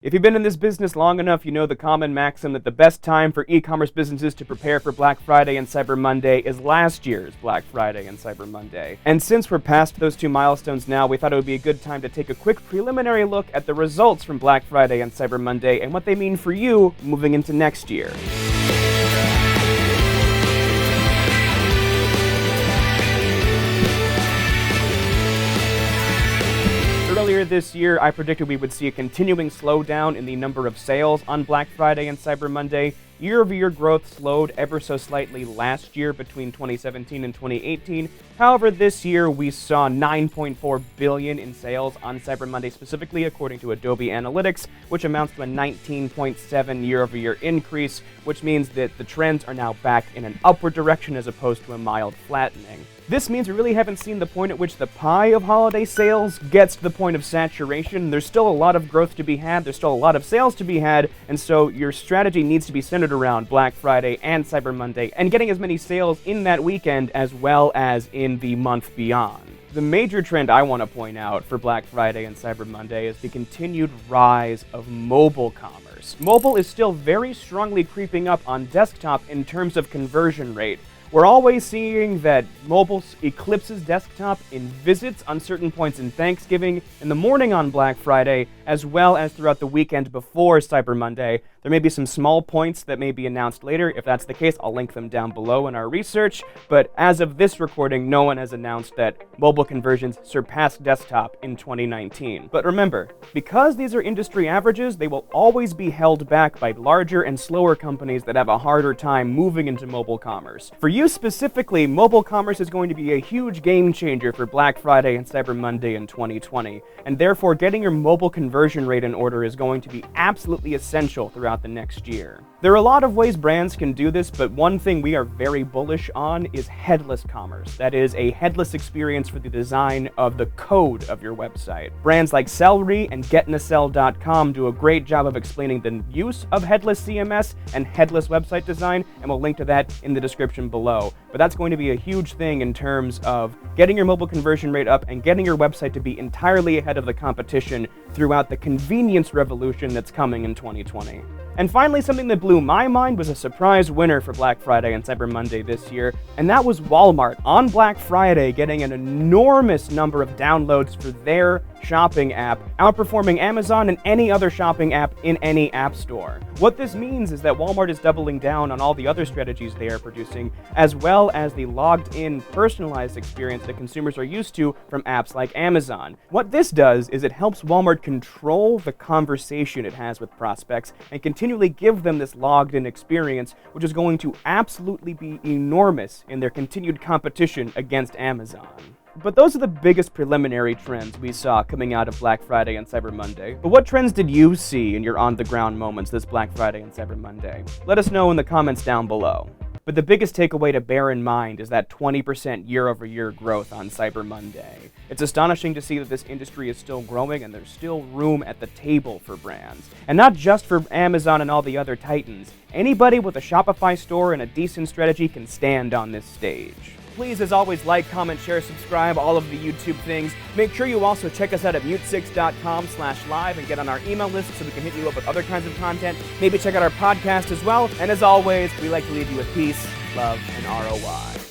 If you've been in this business long enough, you know the common maxim that the best time for e-commerce businesses to prepare for Black Friday and Cyber Monday is last year's Black Friday and Cyber Monday. And since we're past those two milestones now, we thought it would be a good time to take a quick preliminary look at the results from Black Friday and Cyber Monday and what they mean for you moving into next year. Earlier this year, I predicted we would see a continuing slowdown in the number of sales on Black Friday and Cyber Monday. Year-over-year growth slowed ever so slightly last year between 2017 and 2018. However, this year we saw $9.4 billion in sales on Cyber Monday specifically, according to Adobe Analytics, which amounts to a 19.7 year-over-year increase, which means that the trends are now back in an upward direction as opposed to a mild flattening. This means we really haven't seen the point at which the pie of holiday sales gets to the point of saturation. There's still a lot of growth to be had, there's still a lot of sales to be had, and so your strategy needs to be centered around Black Friday and Cyber Monday, and getting as many sales in that weekend as well as in the month beyond. The major trend I want to point out for Black Friday and Cyber Monday is the continued rise of mobile commerce. Mobile is still very strongly creeping up on desktop in terms of conversion rate. We're always seeing that mobile eclipses desktop in visits on certain points in Thanksgiving, in the morning on Black Friday, as well as throughout the weekend before Cyber Monday. There may be some small points that may be announced later. If that's the case, I'll link them down below in our research. But as of this recording, no one has announced that mobile conversions surpassed desktop in 2019. But remember, because these are industry averages, they will always be held back by larger and slower companies that have a harder time moving into mobile commerce. For you specifically, mobile commerce is going to be a huge game changer for Black Friday and Cyber Monday in 2020. And therefore, getting your mobile conversion rate in order is going to be absolutely essential throughout the next year. There are a lot of ways brands can do this, but one thing we are very bullish on is headless commerce. That is, a headless experience for the design of the code of your website. Brands like Celery and GetInACell.com do a great job of explaining the use of headless CMS and headless website design, and we'll link to that in the description below. But that's going to be a huge thing in terms of getting your mobile conversion rate up and getting your website to be entirely ahead of the competition throughout the convenience revolution that's coming in 2020. And finally, something that blew my mind was a surprise winner for Black Friday and Cyber Monday this year, and that was Walmart on Black Friday getting an enormous number of downloads for their shopping app, outperforming Amazon and any other shopping app in any app store. What this means is that Walmart is doubling down on all the other strategies they are producing, as well as the logged-in, personalized experience that consumers are used to from apps like Amazon. What this does is it helps Walmart control the conversation it has with prospects and continually give them this logged-in experience, which is going to absolutely be enormous in their continued competition against Amazon. But those are the biggest preliminary trends we saw coming out of Black Friday and Cyber Monday. But what trends did you see in your on-the-ground moments this Black Friday and Cyber Monday? Let us know in the comments down below. But the biggest takeaway to bear in mind is that 20% year-over-year growth on Cyber Monday. It's astonishing to see that this industry is still growing and there's still room at the table for brands. And not just for Amazon and all the other titans. Anybody with a Shopify store and a decent strategy can stand on this stage. Please, as always, like, comment, share, subscribe, all of the YouTube things. Make sure you also check us out at MuteSix.com/live and get on our email list so we can hit you up with other kinds of content. Maybe check out our podcast as well. And as always, we like to leave you with peace, love, and ROI.